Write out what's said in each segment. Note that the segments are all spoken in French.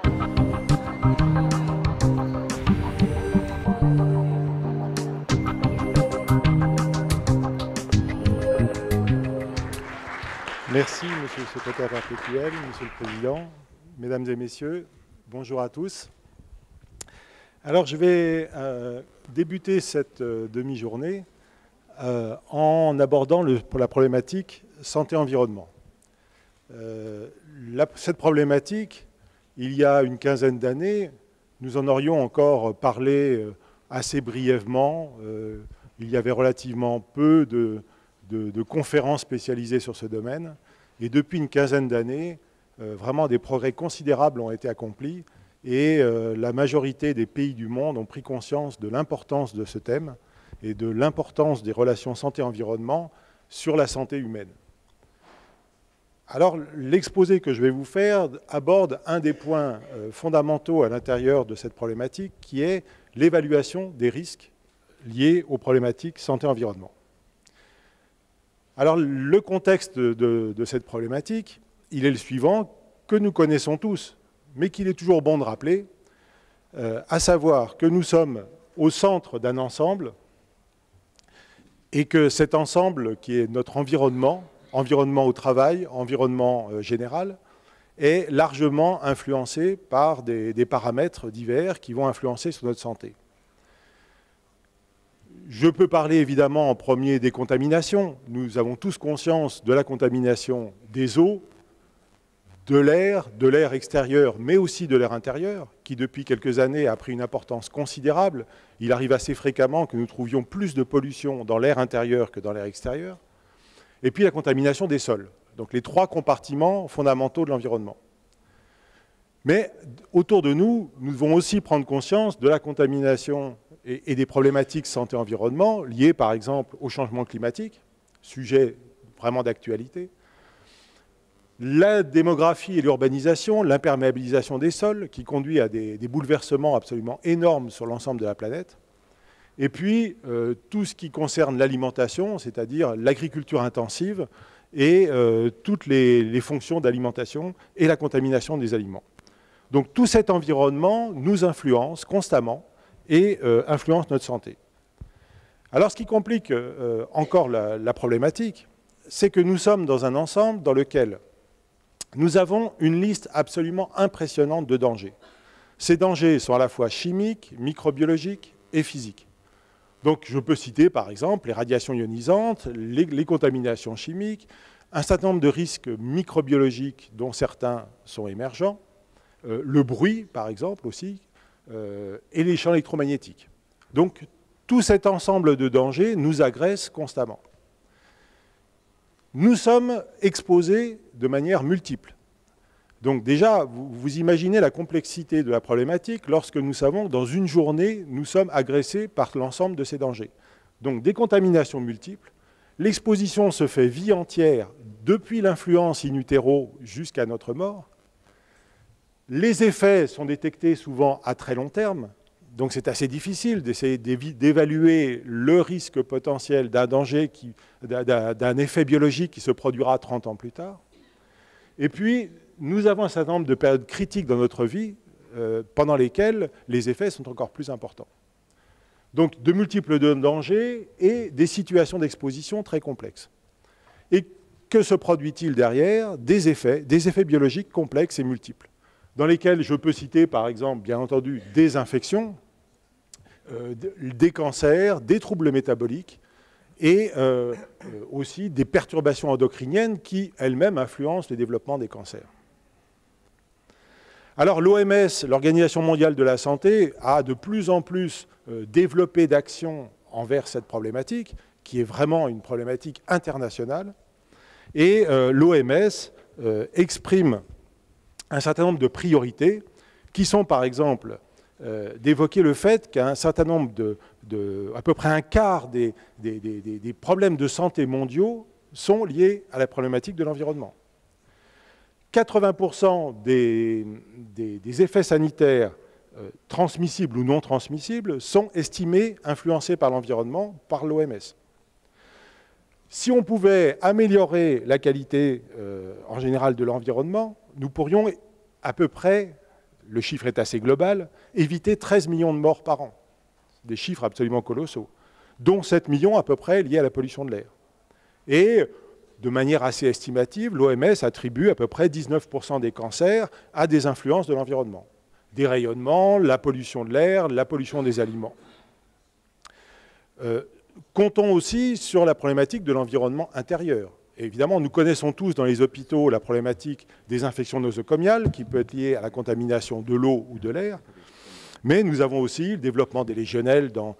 Merci, Monsieur le secrétaire perpétuel, Monsieur le Président, Mesdames et Messieurs, bonjour à tous. Alors, je vais débuter cette demi-journée en abordant la problématique santé-environnement. Cette problématique, il y a une quinzaine d'années, nous en aurions encore parlé assez brièvement. Il y avait relativement peu de conférences spécialisées sur ce domaine. Et depuis une quinzaine d'années, vraiment des progrès considérables ont été accomplis et la majorité des pays du monde ont pris conscience de l'importance de ce thème et de l'importance des relations santé-environnement sur la santé humaine. Alors, l'exposé que je vais vous faire aborde un des points fondamentaux à l'intérieur de cette problématique, qui est l'évaluation des risques liés aux problématiques santé-environnement. Alors, le contexte de cette problématique, il est le suivant, que nous connaissons tous, mais qu'il est toujours bon de rappeler, à savoir que nous sommes au centre d'un ensemble et que cet ensemble, qui est notre environnement, environnement au travail, environnement général, est largement influencé par des paramètres divers qui vont influencer sur notre santé. Je peux parler évidemment en premier des contaminations. Nous avons tous conscience de la contamination des eaux, de l'air extérieur, mais aussi de l'air intérieur, qui depuis quelques années a pris une importance considérable. Il arrive assez fréquemment que nous trouvions plus de pollution dans l'air intérieur que dans l'air extérieur. Et puis la contamination des sols. Donc les trois compartiments fondamentaux de l'environnement. Mais autour de nous, nous devons aussi prendre conscience de la contamination et des problématiques santé-environnement liées par exemple au changement climatique, sujet vraiment d'actualité, la démographie et l'urbanisation, l'imperméabilisation des sols qui conduit à des bouleversements absolument énormes sur l'ensemble de la planète, et puis tout ce qui concerne l'alimentation, c'est-à-dire l'agriculture intensive et toutes les fonctions d'alimentation et la contamination des aliments. Donc tout cet environnement nous influence constamment et influence notre santé. Alors ce qui complique encore la problématique, c'est que nous sommes dans un ensemble dans lequel nous avons une liste absolument impressionnante de dangers. Ces dangers sont à la fois chimiques, microbiologiques et physiques. Donc je peux citer par exemple les radiations ionisantes, les contaminations chimiques, un certain nombre de risques microbiologiques dont certains sont émergents, le bruit par exemple aussi, et les champs électromagnétiques. Donc tout cet ensemble de dangers nous agresse constamment. Nous sommes exposés de manière multiple. Donc déjà, vous imaginez la complexité de la problématique lorsque nous savons que dans une journée, nous sommes agressés par l'ensemble de ces dangers. Donc des contaminations multiples, l'exposition se fait vie entière depuis l'influence in utero jusqu'à notre mort. Les effets sont détectés souvent à très long terme, donc c'est assez difficile d'essayer d'évaluer le risque potentiel d'un danger, d'un effet biologique qui se produira 30 ans plus tard. Et puis, nous avons un certain nombre de périodes critiques dans notre vie pendant lesquelles les effets sont encore plus importants. Donc, de multiples dangers et des situations d'exposition très complexes. Et que se produit-il derrière? Des effets biologiques complexes et multiples, dans lesquels je peux citer, par exemple, bien entendu, des infections, des cancers, des troubles métaboliques et aussi des perturbations endocriniennes qui, elles-mêmes, influencent le développement des cancers. Alors l'OMS, l'Organisation mondiale de la santé, a de plus en plus développé d'actions envers cette problématique, qui est vraiment une problématique internationale. Et l'OMS exprime un certain nombre de priorités qui sont, par exemple, d'évoquer le fait qu'un certain nombre à peu près un quart des problèmes de santé mondiaux sont liés à la problématique de l'environnement. 80% des effets sanitaires transmissibles ou non transmissibles sont estimés influencés par l'environnement par l'OMS. Si on pouvait améliorer la qualité en général de l'environnement, nous pourrions à peu près le chiffre est assez global, éviter 13 millions de morts par an. Des chiffres absolument colossaux, dont 7 millions à peu près liés à la pollution de l'air. Et de manière assez estimative, l'OMS attribue à peu près 19% des cancers à des influences de l'environnement. Des rayonnements, la pollution de l'air, la pollution des aliments. Comptons aussi sur la problématique de l'environnement intérieur. Et évidemment, nous connaissons tous dans les hôpitaux la problématique des infections nosocomiales qui peut être liée à la contamination de l'eau ou de l'air. Mais nous avons aussi le développement des légionnelles dans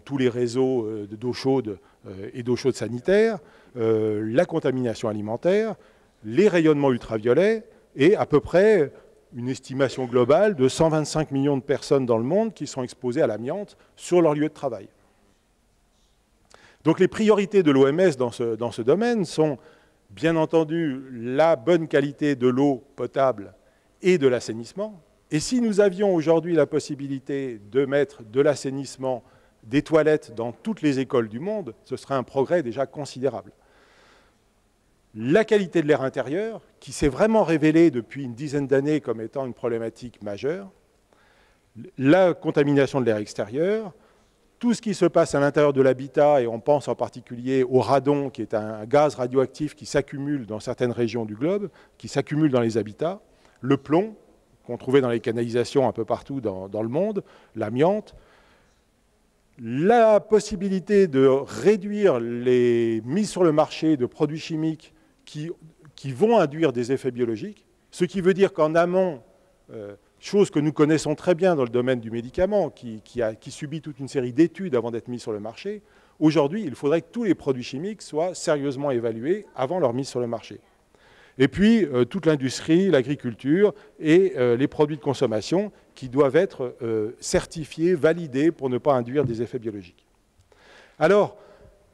tous les réseaux d'eau chaude et d'eau chaude sanitaire, la contamination alimentaire, les rayonnements ultraviolets et à peu près une estimation globale de 125 millions de personnes dans le monde qui sont exposées à l'amiante sur leur lieu de travail. Donc les priorités de l'OMS dans ce domaine sont, bien entendu, la bonne qualité de l'eau potable et de l'assainissement. Et si nous avions aujourd'hui la possibilité de mettre de l'assainissement, des toilettes dans toutes les écoles du monde, ce serait un progrès déjà considérable. La qualité de l'air intérieur, qui s'est vraiment révélée depuis une dizaine d'années comme étant une problématique majeure, la contamination de l'air extérieur, tout ce qui se passe à l'intérieur de l'habitat, et on pense en particulier au radon, qui est un gaz radioactif qui s'accumule dans certaines régions du globe, qui s'accumule dans les habitats, le plomb, qu'on trouvait dans les canalisations un peu partout dans le monde, l'amiante, la possibilité de réduire les mises sur le marché de produits chimiques qui vont induire des effets biologiques, ce qui veut dire qu'en amont, chose que nous connaissons très bien dans le domaine du médicament, qui subit toute une série d'études avant d'être mis sur le marché, aujourd'hui, il faudrait que tous les produits chimiques soient sérieusement évalués avant leur mise sur le marché. Et puis, toute l'industrie, l'agriculture et les produits de consommation qui doivent être certifiés, validés pour ne pas induire des effets biologiques. Alors,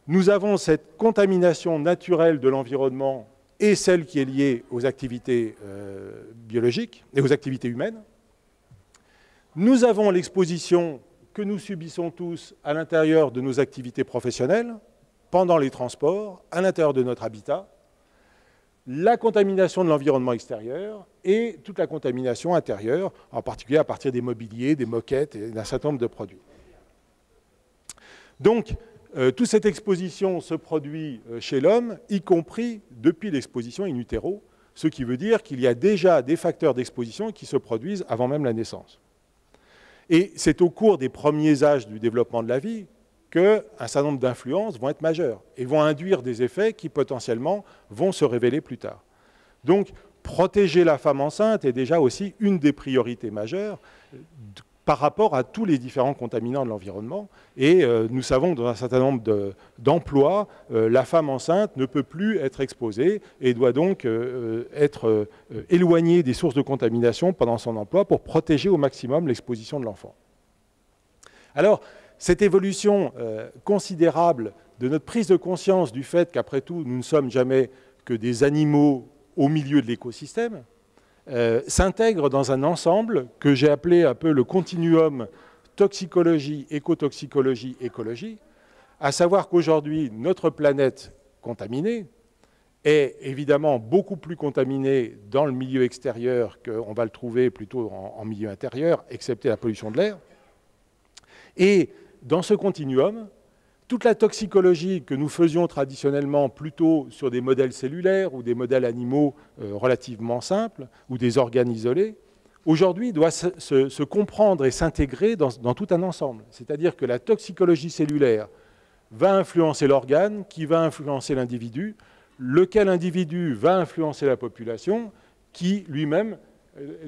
nous avons cette contamination naturelle de l'environnement et celle qui est liée aux activités biologiques et aux activités humaines. Nous avons l'exposition que nous subissons tous à l'intérieur de nos activités professionnelles, pendant les transports, à l'intérieur de notre habitat, la contamination de l'environnement extérieur et toute la contamination intérieure, en particulier à partir des mobiliers, des moquettes et d'un certain nombre de produits. Donc, toute cette exposition se produit chez l'homme, y compris depuis l'exposition in utero, ce qui veut dire qu'il y a déjà des facteurs d'exposition qui se produisent avant même la naissance. Et c'est au cours des premiers âges du développement de la vie qu'un certain nombre d'influences vont être majeures et vont induire des effets qui potentiellement vont se révéler plus tard. Donc, protéger la femme enceinte est déjà aussi une des priorités majeures par rapport à tous les différents contaminants de l'environnement. Et nous savons que dans un certain nombre d'emplois, la femme enceinte ne peut plus être exposée et doit donc être éloignée des sources de contamination pendant son emploi pour protéger au maximum l'exposition de l'enfant. Alors, cette évolution considérable de notre prise de conscience du fait qu'après tout, nous ne sommes jamais que des animaux au milieu de l'écosystème, s'intègre dans un ensemble que j'ai appelé un peu le continuum toxicologie, écotoxicologie, écologie, à savoir qu'aujourd'hui, notre planète contaminée est évidemment beaucoup plus contaminée dans le milieu extérieur qu'on va le trouver plutôt en milieu intérieur, excepté la pollution de l'air. Et dans ce continuum, toute la toxicologie que nous faisions traditionnellement plutôt sur des modèles cellulaires ou des modèles animaux relativement simples ou des organes isolés, aujourd'hui doit se comprendre et s'intégrer dans tout un ensemble. C'est-à-dire que la toxicologie cellulaire va influencer l'organe, qui va influencer l'individu, lequel individu va influencer la population, qui lui-même,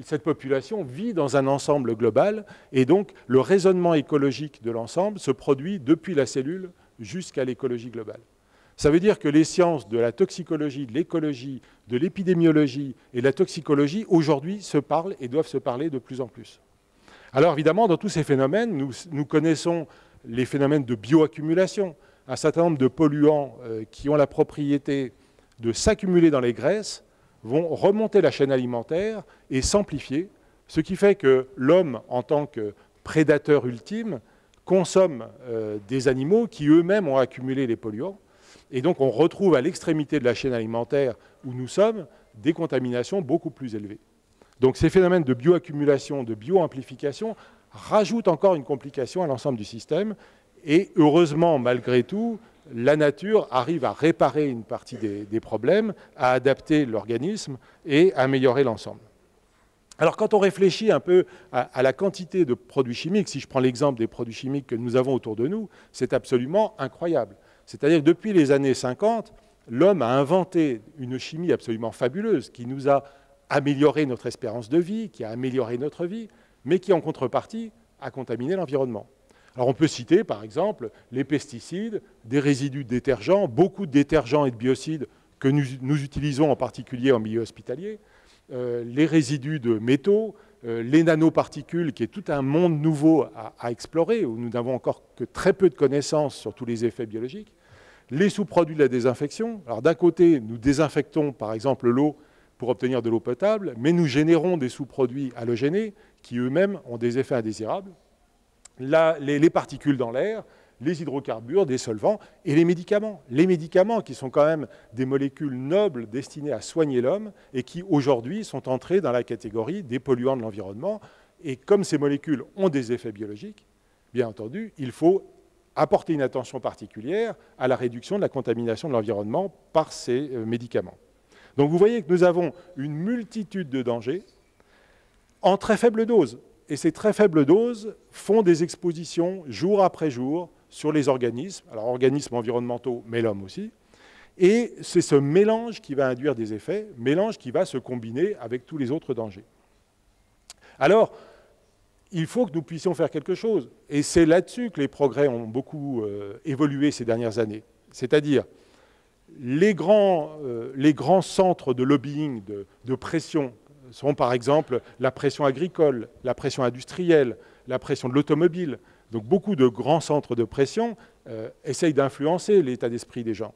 cette population vit dans un ensemble global, et donc le raisonnement écologique de l'ensemble se produit depuis la cellule jusqu'à l'écologie globale. Ça veut dire que les sciences de la toxicologie, de l'écologie, de l'épidémiologie et de la toxicologie, aujourd'hui, se parlent et doivent se parler de plus en plus. Alors évidemment, dans tous ces phénomènes, nous connaissons les phénomènes de bioaccumulation, un certain nombre de polluants qui ont la propriété de s'accumuler dans les graisses, vont remonter la chaîne alimentaire et s'amplifier, ce qui fait que l'homme, en tant que prédateur ultime, consomme des animaux qui eux-mêmes ont accumulé les polluants. Et donc on retrouve à l'extrémité de la chaîne alimentaire où nous sommes des contaminations beaucoup plus élevées. Donc ces phénomènes de bioaccumulation, de bioamplification, rajoutent encore une complication à l'ensemble du système. Et heureusement, malgré tout, la nature arrive à réparer une partie des problèmes, à adapter l'organisme et à améliorer l'ensemble. Alors quand on réfléchit un peu à la quantité de produits chimiques, si je prends l'exemple des produits chimiques que nous avons autour de nous, c'est absolument incroyable. C'est-à-dire que depuis les années 50, l'homme a inventé une chimie absolument fabuleuse qui nous a amélioré notre espérance de vie, qui a amélioré notre vie, mais qui en contrepartie a contaminé l'environnement. Alors on peut citer par exemple les pesticides, des résidus de détergents, beaucoup de détergents et de biocides que nous utilisons en particulier en milieu hospitalier, les résidus de métaux, les nanoparticules, qui est tout un monde nouveau à explorer, où nous n'avons encore que très peu de connaissances sur tous les effets biologiques, les sous-produits de la désinfection. Alors d'un côté, nous désinfectons par exemple l'eau pour obtenir de l'eau potable, mais nous générons des sous-produits halogénés qui eux-mêmes ont des effets indésirables. Là, les particules dans l'air, les hydrocarbures, des solvants et les médicaments. Les médicaments qui sont quand même des molécules nobles destinées à soigner l'homme et qui aujourd'hui sont entrés dans la catégorie des polluants de l'environnement. Et comme ces molécules ont des effets biologiques, bien entendu, il faut apporter une attention particulière à la réduction de la contamination de l'environnement par ces médicaments. Donc vous voyez que nous avons une multitude de dangers en très faible dose. Et ces très faibles doses font des expositions jour après jour sur les organismes, alors organismes environnementaux, mais l'homme aussi. Et c'est ce mélange qui va induire des effets, mélange qui va se combiner avec tous les autres dangers. Alors, il faut que nous puissions faire quelque chose. Et c'est là-dessus que les progrès ont beaucoup évolué ces dernières années. C'est-à-dire, les grands centres de lobbying, de pression, sont par exemple la pression agricole, la pression industrielle, la pression de l'automobile. Donc beaucoup de grands centres de pression essayent d'influencer l'état d'esprit des gens.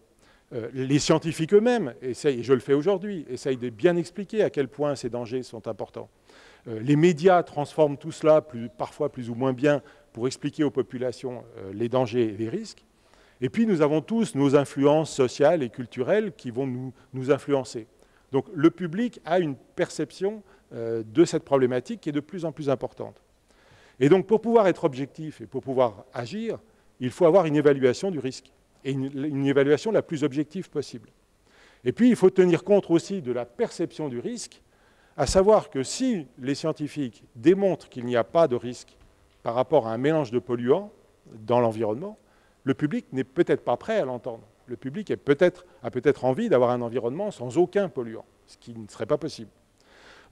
Les scientifiques eux-mêmes essayent, et je le fais aujourd'hui, essayent de bien expliquer à quel point ces dangers sont importants. Les médias transforment tout cela, parfois plus ou moins bien, pour expliquer aux populations les dangers et les risques. Et puis nous avons tous nos influences sociales et culturelles qui vont nous influencer. Donc le public a une perception de cette problématique qui est de plus en plus importante. Et donc pour pouvoir être objectif et pour pouvoir agir, il faut avoir une évaluation du risque, et une évaluation la plus objective possible. Et puis il faut tenir compte aussi de la perception du risque, à savoir que si les scientifiques démontrent qu'il n'y a pas de risque par rapport à un mélange de polluants dans l'environnement, le public n'est peut-être pas prêt à l'entendre. Le public a peut-être envie d'avoir un environnement sans aucun polluant, ce qui ne serait pas possible.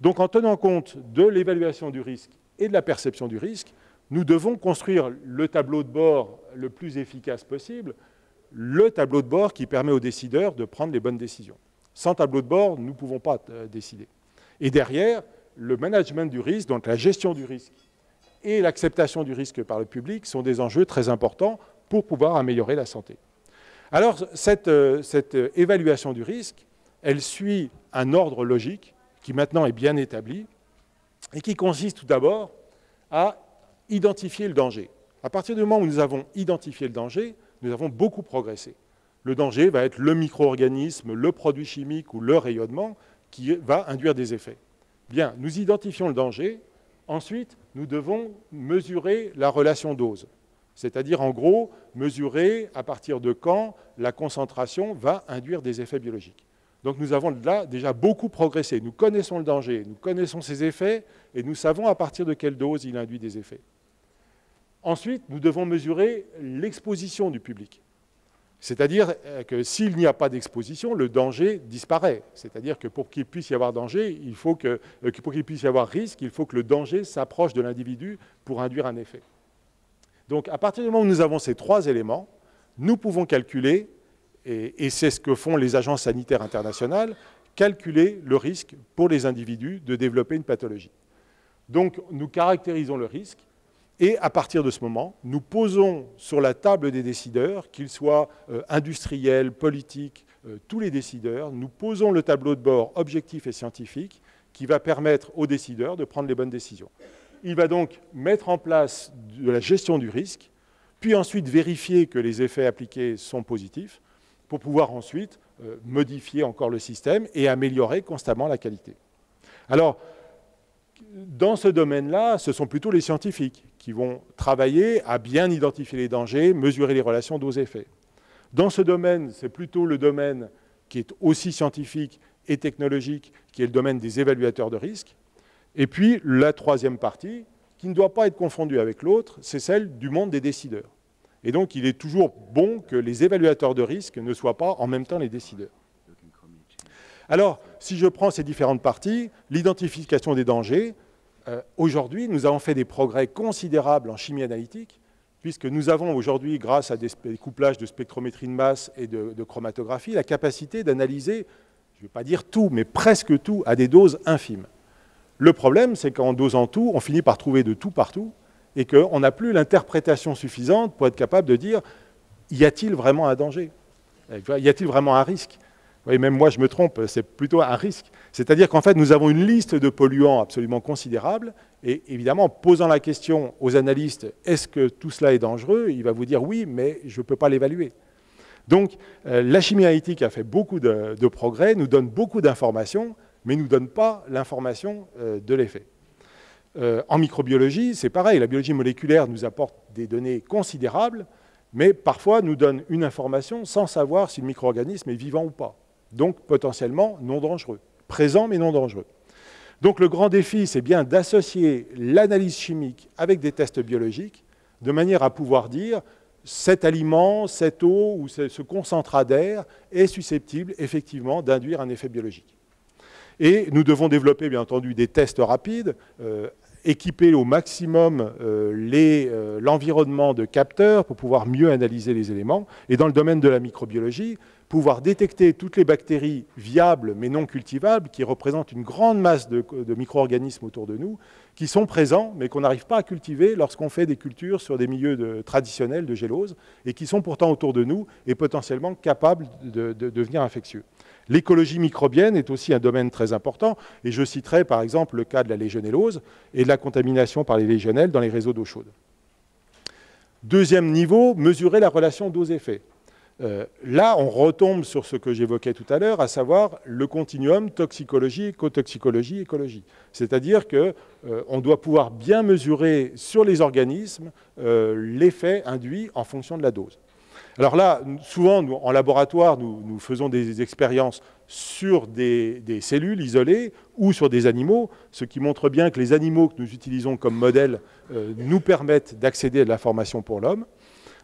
Donc en tenant compte de l'évaluation du risque et de la perception du risque, nous devons construire le tableau de bord le plus efficace possible, le tableau de bord qui permet aux décideurs de prendre les bonnes décisions. Sans tableau de bord, nous ne pouvons pas décider. Et derrière, le management du risque, donc la gestion du risque et l'acceptation du risque par le public sont des enjeux très importants pour pouvoir améliorer la santé. Alors, cette évaluation du risque, elle suit un ordre logique qui maintenant est bien établi et qui consiste tout d'abord à identifier le danger. À partir du moment où nous avons identifié le danger, nous avons beaucoup progressé. Le danger va être le micro-organisme, le produit chimique ou le rayonnement qui va induire des effets. Bien, nous identifions le danger. Ensuite, nous devons mesurer la relation dose. C'est-à-dire, en gros, mesurer à partir de quand la concentration va induire des effets biologiques. Donc nous avons là déjà beaucoup progressé. Nous connaissons le danger, nous connaissons ses effets, et nous savons à partir de quelle dose il induit des effets. Ensuite, nous devons mesurer l'exposition du public. C'est-à-dire que s'il n'y a pas d'exposition, le danger disparaît. C'est-à-dire que pour qu'il puisse y avoir danger, pour qu'il puisse y avoir risque, il faut que le danger s'approche de l'individu pour induire un effet. Donc, à partir du moment où nous avons ces trois éléments, nous pouvons calculer, et c'est ce que font les agences sanitaires internationales, calculer le risque pour les individus de développer une pathologie. Donc, nous caractérisons le risque, et à partir de ce moment, nous posons sur la table des décideurs, qu'ils soient industriels, politiques, tous les décideurs, nous posons le tableau de bord objectif et scientifique qui va permettre aux décideurs de prendre les bonnes décisions. Il va donc mettre en place de la gestion du risque, puis ensuite vérifier que les effets appliqués sont positifs, pour pouvoir ensuite modifier encore le système et améliorer constamment la qualité. Alors, Dans ce domaine-là, ce sont plutôt les scientifiques qui vont travailler à bien identifier les dangers, mesurer les relations dose-effet. Dans ce domaine, c'est plutôt le domaine qui est aussi scientifique et technologique, qui est le domaine des évaluateurs de risque. Et puis, la troisième partie, qui ne doit pas être confondue avec l'autre, c'est celle du monde des décideurs. Et donc, il est toujours bon que les évaluateurs de risque ne soient pas en même temps les décideurs. Alors, si je prends ces différentes parties, l'identification des dangers, aujourd'hui, nous avons fait des progrès considérables en chimie analytique, puisque nous avons aujourd'hui, grâce à des couplages de spectrométrie de masse et de chromatographie, la capacité d'analyser, je ne vais pas dire tout, mais presque tout, à des doses infimes. Le problème, c'est qu'en dosant tout, on finit par trouver de tout partout, et qu'on n'a plus l'interprétation suffisante pour être capable de dire, y a-t-il vraiment un danger? Y a-t-il vraiment un risque? Oui, même moi, je me trompe, c'est plutôt un risque. C'est-à-dire qu'en fait, nous avons une liste de polluants absolument considérable, et évidemment, en posant la question aux analystes, est-ce que tout cela est dangereux? Il va vous dire oui, mais je ne peux pas l'évaluer. Donc, la chimie analytique a fait beaucoup de progrès, nous donne beaucoup d'informations, mais ne nous donne pas l'information de l'effet. En microbiologie, c'est pareil, la biologie moléculaire nous apporte des données considérables, mais parfois nous donne une information sans savoir si le micro-organisme est vivant ou pas. Donc potentiellement non dangereux, présent mais non dangereux. Donc le grand défi, c'est bien d'associer l'analyse chimique avec des tests biologiques, de manière à pouvoir dire cet aliment, cette eau ou ce concentrat d'air est susceptible effectivement d'induire un effet biologique. Et nous devons développer bien entendu des tests rapides, équiper au maximum l'environnement de capteurs pour pouvoir mieux analyser les éléments. Et dans le domaine de la microbiologie, pouvoir détecter toutes les bactéries viables mais non cultivables, qui représentent une grande masse de micro-organismes autour de nous, qui sont présents mais qu'on n'arrive pas à cultiver lorsqu'on fait des cultures sur des milieux traditionnels de gélose, et qui sont pourtant autour de nous et potentiellement capables de devenir infectieux. L'écologie microbienne est aussi un domaine très important, et je citerai par exemple le cas de la légionellose et de la contamination par les légionnelles dans les réseaux d'eau chaude. Deuxième niveau, mesurer la relation dose-effet. Là, on retombe sur ce que j'évoquais tout à l'heure, à savoir le continuum toxicologie, écotoxicologie, écologie. C'est-à-dire qu'on doit pouvoir bien mesurer sur les organismes l'effet induit en fonction de la dose. Alors là, souvent, en laboratoire, nous faisons des expériences sur des cellules isolées ou sur des animaux, ce qui montre bien que les animaux que nous utilisons comme modèle nous permettent d'accéder à de l'information pour l'homme.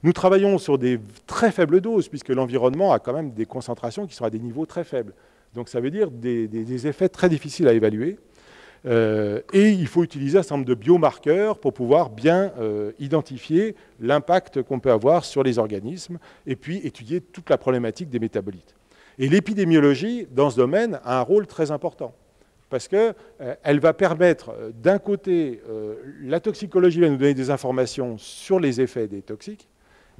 Nous travaillons sur des très faibles doses, puisque l'environnement a quand même des concentrations qui sont à des niveaux très faibles. Donc ça veut dire des effets très difficiles à évaluer. Et il faut utiliser un certain nombre de biomarqueurs pour pouvoir bien identifier l'impact qu'on peut avoir sur les organismes, et puis étudier toute la problématique des métabolites. Et l'épidémiologie, dans ce domaine, a un rôle très important, parce qu'elle va permettre, d'un côté, la toxicologie va nous donner des informations sur les effets des toxiques,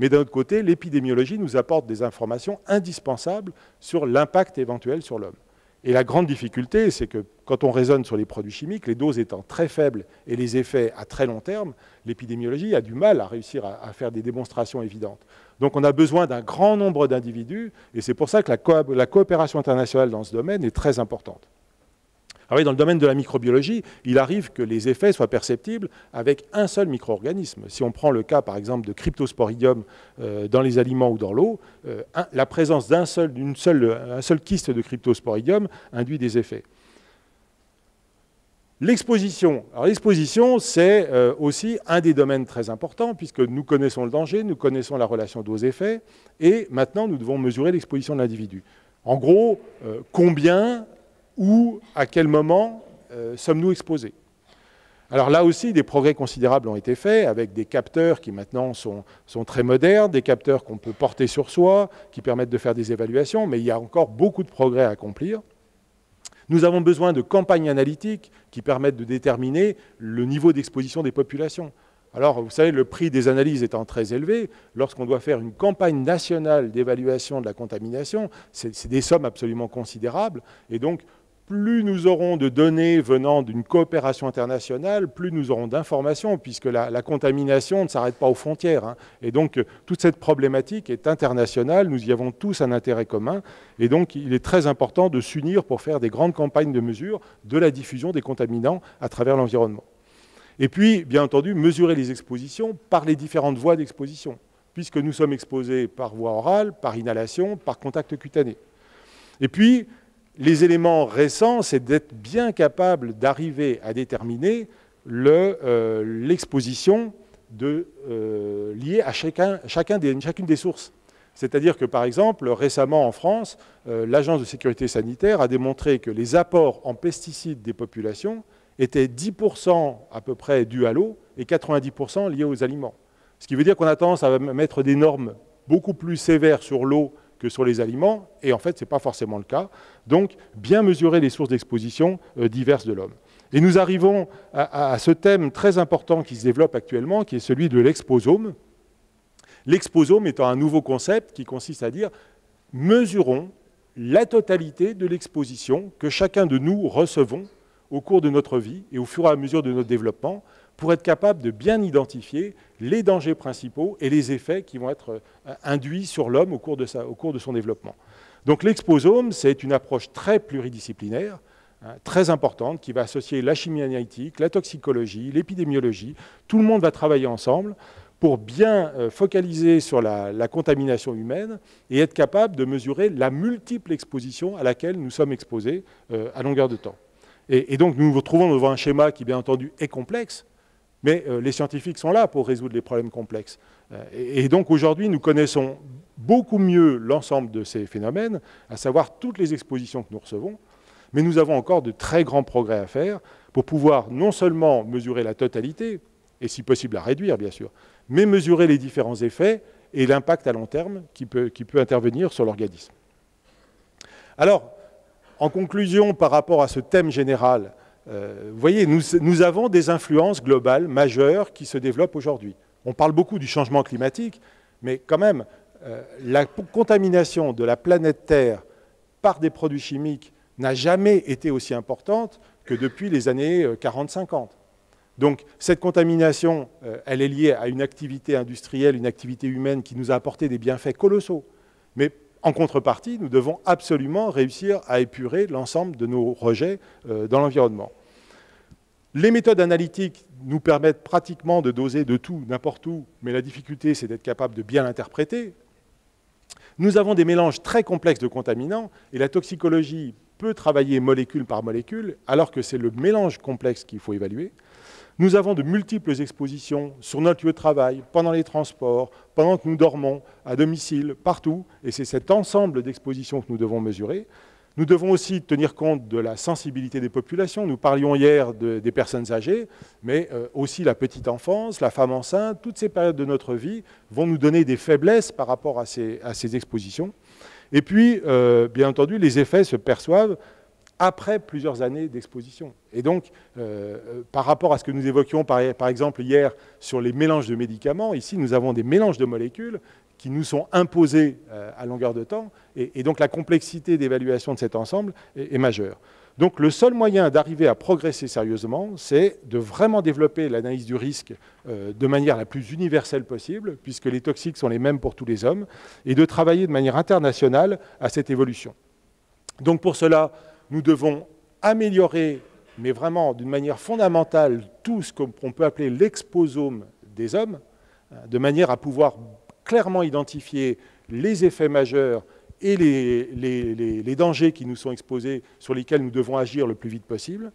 mais d'un autre côté, l'épidémiologie nous apporte des informations indispensables sur l'impact éventuel sur l'homme. Et la grande difficulté, c'est que quand on raisonne sur les produits chimiques, les doses étant très faibles et les effets à très long terme, l'épidémiologie a du mal à réussir à faire des démonstrations évidentes. Donc on a besoin d'un grand nombre d'individus, et c'est pour ça que la coopération internationale dans ce domaine est très importante. Alors oui, dans le domaine de la microbiologie, il arrive que les effets soient perceptibles avec un seul micro-organisme. Si on prend le cas, par exemple, de Cryptosporidium dans les aliments ou dans l'eau, la présence d'un seul kyste de Cryptosporidium induit des effets. L'exposition. Alors l'exposition, c'est aussi un des domaines très importants, puisque nous connaissons le danger, nous connaissons la relation dose-effet, et maintenant nous devons mesurer l'exposition de l'individu. En gros, combien ou à quel moment sommes-nous exposés? Alors là aussi, des progrès considérables ont été faits, avec des capteurs qui maintenant sont très modernes, des capteurs qu'on peut porter sur soi, qui permettent de faire des évaluations, mais il y a encore beaucoup de progrès à accomplir. Nous avons besoin de campagnes analytiques qui permettent de déterminer le niveau d'exposition des populations. Alors, vous savez, le prix des analyses étant très élevé, lorsqu'on doit faire une campagne nationale d'évaluation de la contamination, c'est des sommes absolument considérables. Et donc, plus nous aurons de données venant d'une coopération internationale, plus nous aurons d'informations, puisque la contamination ne s'arrête pas aux frontières, hein. Et donc, toute cette problématique est internationale, nous y avons tous un intérêt commun, et donc il est très important de s'unir pour faire des grandes campagnes de mesure de la diffusion des contaminants à travers l'environnement. Et puis, bien entendu, mesurer les expositions par les différentes voies d'exposition, puisque nous sommes exposés par voie orale, par inhalation, par contact cutané. Et puis, les éléments récents, c'est d'être bien capable d'arriver à déterminer l'exposition liée à chacune des sources. C'est-à-dire que, par exemple, récemment en France, l'Agence de sécurité sanitaire a démontré que les apports en pesticides des populations étaient 10% à peu près dus à l'eau et 90% liés aux aliments. Ce qui veut dire qu'on a tendance à mettre des normes beaucoup plus sévères sur l'eau que sur les aliments, et en fait, ce n'est pas forcément le cas. Donc, bien mesurer les sources d'exposition diverses de l'homme. Et nous arrivons à ce thème très important qui se développe actuellement, qui est celui de l'exposome. L'exposome étant un nouveau concept qui consiste à dire « mesurons la totalité de l'exposition que chacun de nous recevons au cours de notre vie et au fur et à mesure de notre développement, pour être capable de bien identifier les dangers principaux et les effets qui vont être induits sur l'homme au cours de son développement. » Donc l'exposome, c'est une approche très pluridisciplinaire, hein, très importante, qui va associer la chimie analytique, la toxicologie, l'épidémiologie. Tout le monde va travailler ensemble pour bien focaliser sur la contamination humaine et être capable de mesurer la multiple exposition à laquelle nous sommes exposés à longueur de temps. Et donc nous nous retrouvons devant un schéma qui, bien entendu, est complexe, mais les scientifiques sont là pour résoudre les problèmes complexes. Et donc aujourd'hui, nous connaissons beaucoup mieux l'ensemble de ces phénomènes, à savoir toutes les expositions que nous recevons, mais nous avons encore de très grands progrès à faire pour pouvoir non seulement mesurer la totalité, et si possible la réduire bien sûr, mais mesurer les différents effets et l'impact à long terme qui peut intervenir sur l'organisme. Alors, en conclusion, par rapport à ce thème général, vous voyez, nous avons des influences globales majeures qui se développent aujourd'hui. On parle beaucoup du changement climatique, mais quand même, la contamination de la planète Terre par des produits chimiques n'a jamais été aussi importante que depuis les années 40-50. Donc cette contamination, elle est liée à une activité industrielle, une activité humaine qui nous a apporté des bienfaits colossaux. Mais en contrepartie, nous devons absolument réussir à épurer l'ensemble de nos rejets dans l'environnement. Les méthodes analytiques nous permettent pratiquement de doser de tout, n'importe où, mais la difficulté, c'est d'être capable de bien l'interpréter. Nous avons des mélanges très complexes de contaminants, et la toxicologie peut travailler molécule par molécule, alors que c'est le mélange complexe qu'il faut évaluer. Nous avons de multiples expositions sur notre lieu de travail, pendant les transports, pendant que nous dormons, à domicile, partout, et c'est cet ensemble d'expositions que nous devons mesurer. Nous devons aussi tenir compte de la sensibilité des populations. Nous parlions hier des personnes âgées, mais aussi la petite enfance, la femme enceinte. Toutes ces périodes de notre vie vont nous donner des faiblesses par rapport à ces expositions. Et puis, bien entendu, les effets se perçoivent après plusieurs années d'exposition. Et donc, par rapport à ce que nous évoquions, par exemple, hier, sur les mélanges de médicaments, ici, nous avons des mélanges de molécules qui nous sont imposés à longueur de temps, et donc la complexité d'évaluation de cet ensemble est majeure. Donc le seul moyen d'arriver à progresser sérieusement, c'est de vraiment développer l'analyse du risque de manière la plus universelle possible, puisque les toxiques sont les mêmes pour tous les hommes, et de travailler de manière internationale à cette évolution. Donc pour cela, nous devons améliorer, mais vraiment d'une manière fondamentale, tout ce qu'on peut appeler l'exposome des hommes, de manière à pouvoir clairement identifier les effets majeurs et les dangers qui nous sont exposés, sur lesquels nous devons agir le plus vite possible,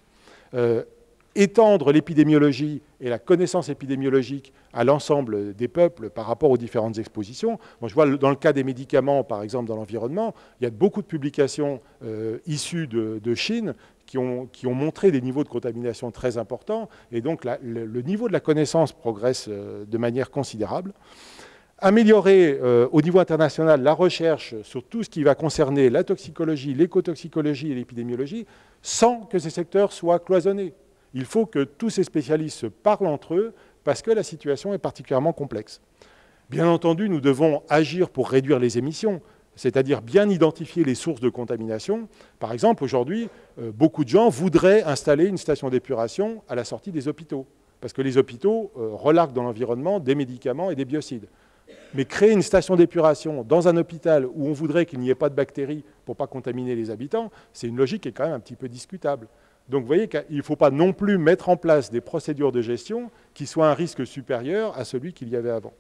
étendre l'épidémiologie et la connaissance épidémiologique à l'ensemble des peuples par rapport aux différentes expositions. Bon, je vois dans le cas des médicaments, par exemple, dans l'environnement, il y a beaucoup de publications issues de Chine qui ont montré des niveaux de contamination très importants, et donc le niveau de la connaissance progresse de manière considérable. Améliorer au niveau international la recherche sur tout ce qui va concerner la toxicologie, l'écotoxicologie et l'épidémiologie, sans que ces secteurs soient cloisonnés. Il faut que tous ces spécialistes se parlent entre eux, parce que la situation est particulièrement complexe. Bien entendu, nous devons agir pour réduire les émissions. c'est-à-dire bien identifier les sources de contamination. Par exemple, aujourd'hui, beaucoup de gens voudraient installer une station d'épuration à la sortie des hôpitaux, parce que les hôpitaux relarguent dans l'environnement des médicaments et des biocides. Mais créer une station d'épuration dans un hôpital où on voudrait qu'il n'y ait pas de bactéries pour ne pas contaminer les habitants, c'est une logique qui est quand même un petit peu discutable. Donc vous voyez qu'il ne faut pas non plus mettre en place des procédures de gestion qui soient un risque supérieur à celui qu'il y avait avant.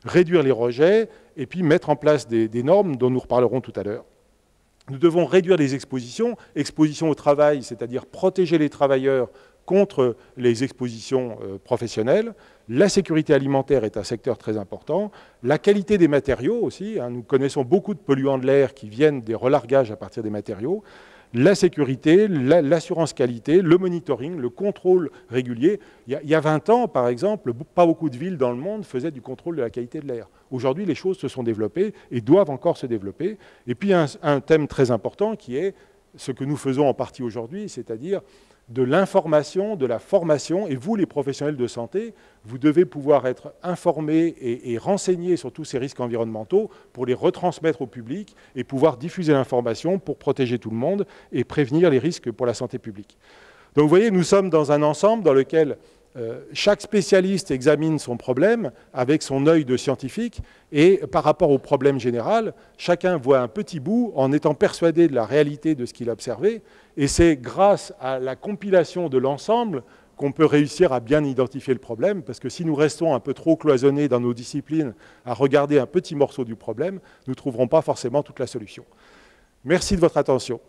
Réduire les rejets et puis mettre en place des normes dont nous reparlerons tout à l'heure. Nous devons réduire les expositions au travail, c'est-à-dire protéger les travailleurs contre les expositions professionnelles. La sécurité alimentaire est un secteur très important. La qualité des matériaux aussi. Nous connaissons beaucoup de polluants de l'air qui viennent des relargages à partir des matériaux. La sécurité, l'assurance qualité, le monitoring, le contrôle régulier. Il y a 20 ans, par exemple, pas beaucoup de villes dans le monde faisaient du contrôle de la qualité de l'air. Aujourd'hui, les choses se sont développées et doivent encore se développer. Et puis, un thème très important qui est ce que nous faisons en partie aujourd'hui, c'est-à-dire de l'information, de la formation. Et vous, les professionnels de santé, vous devez pouvoir être informés et renseignés sur tous ces risques environnementaux pour les retransmettre au public et pouvoir diffuser l'information pour protéger tout le monde et prévenir les risques pour la santé publique. Donc vous voyez, nous sommes dans un ensemble dans lequel chaque spécialiste examine son problème avec son œil de scientifique et par rapport au problème général, chacun voit un petit bout en étant persuadé de la réalité de ce qu'il a observé. Et c'est grâce à la compilation de l'ensemble qu'on peut réussir à bien identifier le problème, parce que si nous restons un peu trop cloisonnés dans nos disciplines à regarder un petit morceau du problème, nous ne trouverons pas forcément toute la solution. Merci de votre attention.